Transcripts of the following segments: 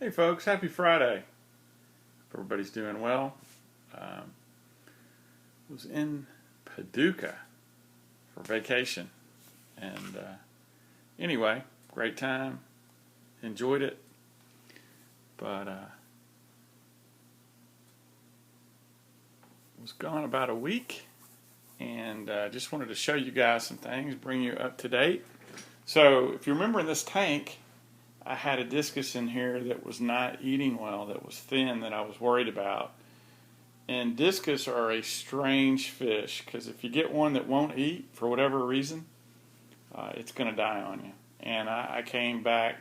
Hey folks, happy Friday. Hope everybody's doing well. Was in Paducah for vacation, and anyway, great time. Enjoyed it, but was gone about a week, and just wanted to show you guys some things, bring you up to date. So, if you remember in this tank, I had a discus in here that was not eating well, that was thin, that I was worried about. And discus are a strange fish, because if you get one that won't eat for whatever reason, it's going to die on you. And I came back,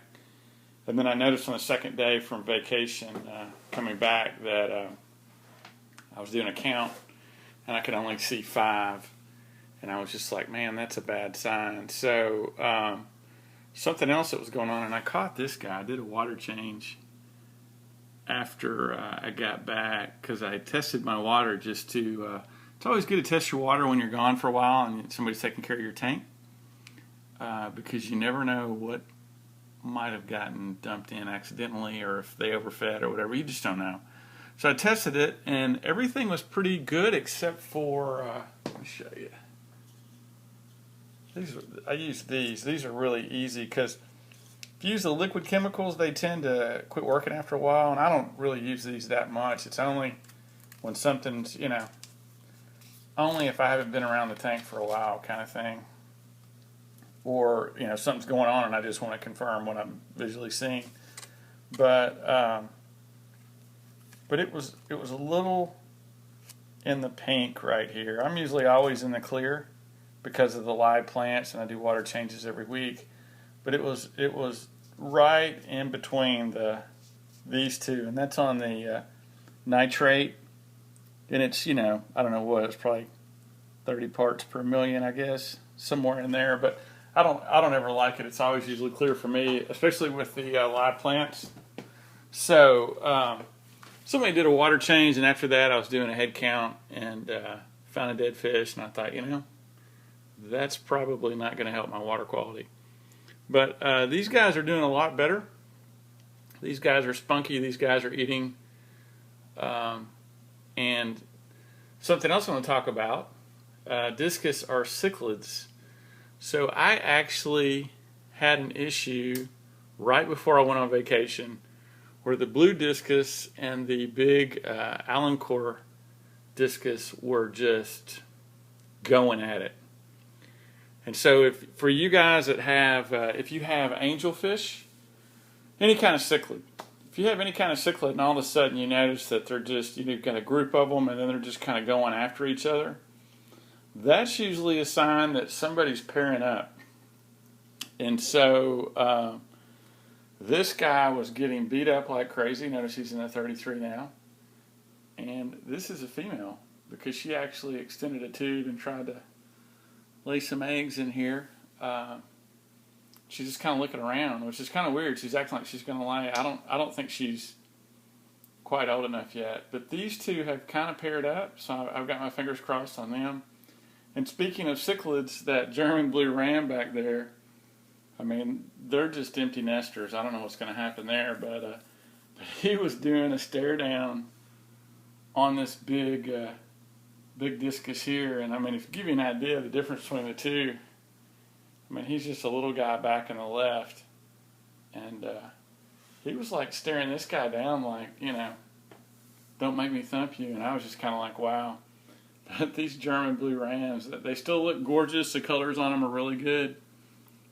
and then I noticed on the second day from vacation, coming back, that I was doing a count, and I could only see 5. And I was just like, man, that's a bad sign. So, something else that was going on, and I caught this guy. I did a water change after I got back, because I tested my water just to, it's always good to test your water when you're gone for a while and somebody's taking care of your tank, because you never know what might have gotten dumped in accidentally, or if they overfed or whatever. You just don't know. So I tested it, and everything was pretty good except for, let me show you. I use these. These are really easy, because if you use the liquid chemicals, they tend to quit working after a while, and I don't really use these that much. It's only when something's, only if I haven't been around the tank for a while, kind of thing. Or, something's going on and I just want to confirm what I'm visually seeing. But it was a little in the pink right here. I'm usually always in the clear because of the live plants, and I do water changes every week. But it was right in between these two, and that's on the nitrate, and it's I don't know what, it's probably 30 parts per million, I guess, somewhere in there. But I don't ever like it. It's always usually clear for me, especially with the live plants. So somebody did a water change, and after that I was doing a head count and found a dead fish, and I thought, that's probably not going to help my water quality. But these guys are doing a lot better. These guys are spunky. These guys are eating. And something else I want to talk about, discus are cichlids. So I actually had an issue right before I went on vacation where the blue discus and the big Allancore discus were just going at it. And so for you guys that have, if you have angelfish, any kind of cichlid, if you have any kind of cichlid and all of a sudden you notice that they're just, you've got a group of them and then they're just kind of going after each other, that's usually a sign that somebody's pairing up. And so this guy was getting beat up like crazy. Notice he's in a 33 now. And this is a female, because she actually extended a tube and tried to lay some eggs in here. She's just kind of looking around, which is kind of weird. She's acting like she's going to lay. I don't think she's quite old enough yet. But these two have kind of paired up, so I've got my fingers crossed on them. And speaking of cichlids, that German blue ram back there, they're just empty nesters. I don't know what's going to happen there, but he was doing a stare down on this big discus here, and if you give you an idea of the difference between the two, he's just a little guy back in the left, and he was like staring this guy down like, don't make me thump you, and I was just kind of like, wow. But these German blue rams, they still look gorgeous. The colors on them are really good,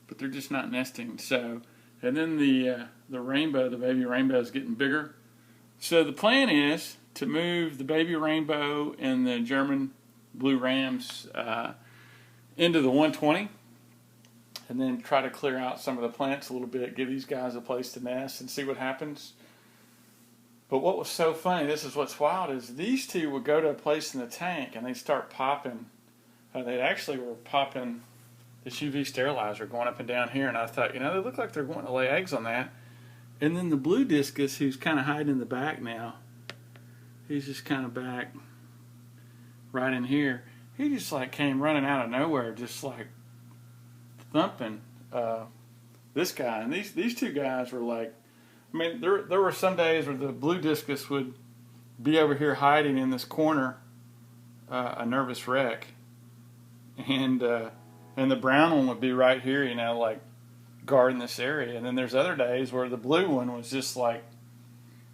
but they're just not nesting. So, and then the rainbow, the baby rainbow, is getting bigger. So the plan is to move the baby rainbow and the German blue rams into the 120, and then try to clear out some of the plants a little bit, give these guys a place to nest and see what happens. But what was so funny, this is what's wild, is these two would go to a place in the tank and they'd start popping. They actually were popping this UV sterilizer going up and down here, and I thought, they look like they're going to lay eggs on that. And then the blue discus, who's kind of hiding in the back now, he's just kind of back right in here. He just came running out of nowhere, just thumping this guy. And these two guys were I mean, there were some days where the blue discus would be over here hiding in this corner, a nervous wreck, and the brown one would be right here, you know, like guarding this area. And then there's other days where the blue one was just like,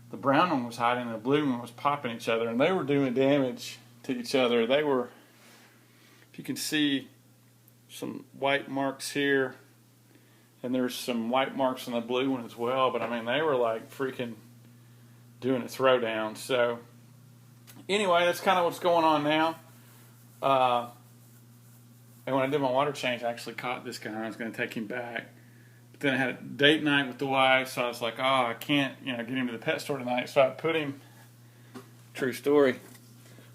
the brown one was hiding and the blue one was popping each other, and they were doing damage to each other. They were, if you can see some white marks here, and there's some white marks on the blue one as well, but I mean, they were like freaking doing a throwdown. So anyway, that's kind of what's going on now. And when I did my water change, I actually caught this guy. I was going to take him back. But then I had a date night with the wife, so I was like, oh, I can't, you know, get him to the pet store tonight. So I put him, true story,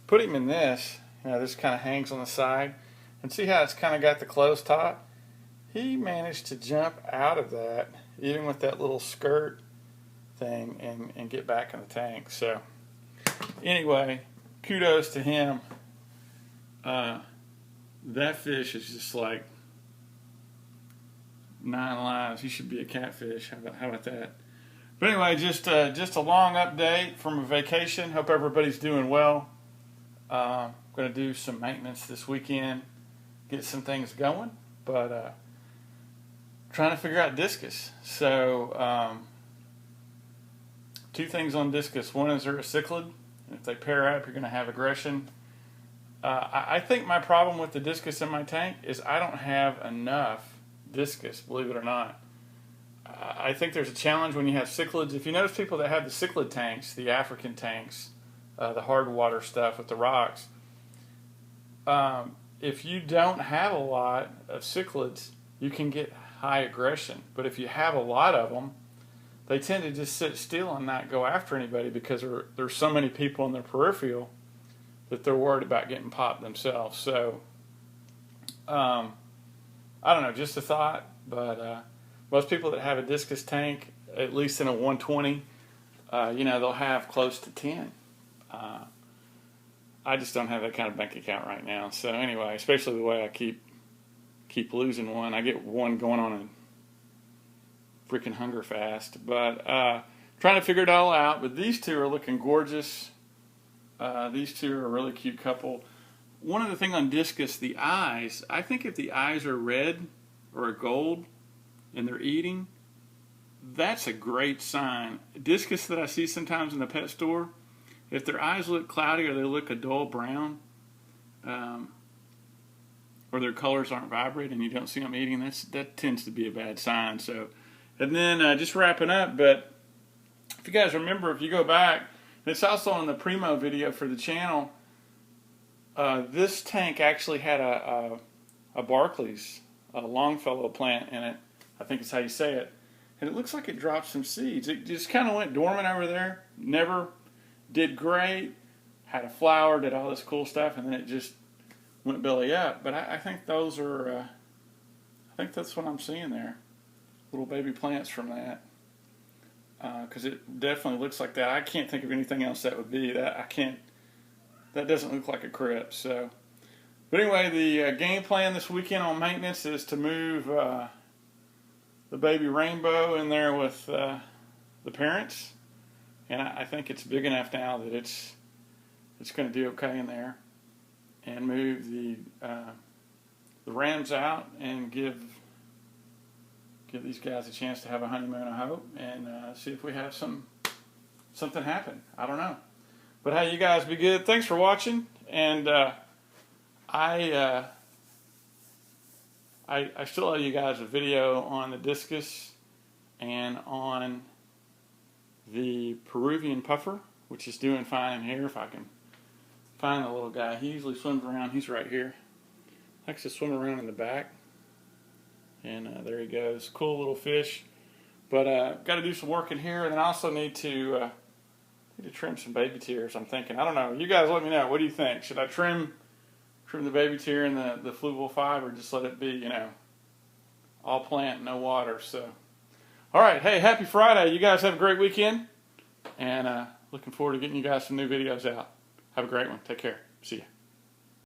put him in this. You know, this kind of hangs on the side. And see how it's kind of got the closed top? He managed to jump out of that, even with that little skirt thing, and get back in the tank. So anyway, kudos to him. That fish is just like 9 lives. He should be a catfish. How about that? But anyway, just a long update from a vacation. Hope everybody's doing well. I'm going to do some maintenance this weekend, get some things going, but trying to figure out discus. So 2 things on discus. One is they're a cichlid, and if they pair up, you're going to have aggression. I think my problem with the discus in my tank is I don't have enough discus, believe it or not. I think there's a challenge when you have cichlids. If you notice people that have the cichlid tanks, the African tanks, the hard water stuff with the rocks, if you don't have a lot of cichlids, you can get high aggression. But if you have a lot of them, they tend to just sit still and not go after anybody because there's so many people in their peripheral that they're worried about getting popped themselves. So, I don't know, just a thought, but most people that have a discus tank, at least in a 120, you know, they'll have close to 10. I just don't have that kind of bank account right now. So anyway, especially the way I keep losing one. I get one going on a freaking hunger fast. But trying to figure it all out. But these 2 are looking gorgeous. These 2 are a really cute couple. One other thing on discus, the eyes. I think if the eyes are red or a gold and they're eating, that's a great sign. Discus that I see sometimes in the pet store, if their eyes look cloudy or they look a dull brown, or their colors aren't vibrant and you don't see them eating, that tends to be a bad sign. So, and then just wrapping up, but if you guys remember, if you go back, it's also in the Primo video for the channel. This tank actually had a Barclays, a Longfellow plant in it. I think is how you say it. And it looks like it dropped some seeds. It just kind of went dormant over there. Never did great. Had a flower, did all this cool stuff, and then it just went belly up. But I think those are, I think that's what I'm seeing there. Little baby plants from that. Because it definitely looks like that. I can't think of anything else that would be that. That doesn't look like a crypt. So, but anyway, the game plan this weekend on maintenance is to move the baby rainbow in there with the parents, and I think it's big enough now that it's going to do okay in there, and move the rams out and give these guys a chance to have a honeymoon of hope, and see if we have something happen. I don't know. But hey, you guys be good. Thanks for watching, and I still owe you guys a video on the discus and on the Peruvian puffer, which is doing fine in here. If I can find the little guy. He usually swims around. He's right here. Likes to swim around in the back. And there he goes. Cool little fish. But got to do some work in here, and then I also need to trim some baby tears. I'm thinking. I don't know. You guys let me know. What do you think? Should I trim the baby tear and the fluval fiber, or just let it be, you know, all plant, no water? So, all right. Hey, happy Friday. You guys have a great weekend, and looking forward to getting you guys some new videos out. Have a great one. Take care. See ya.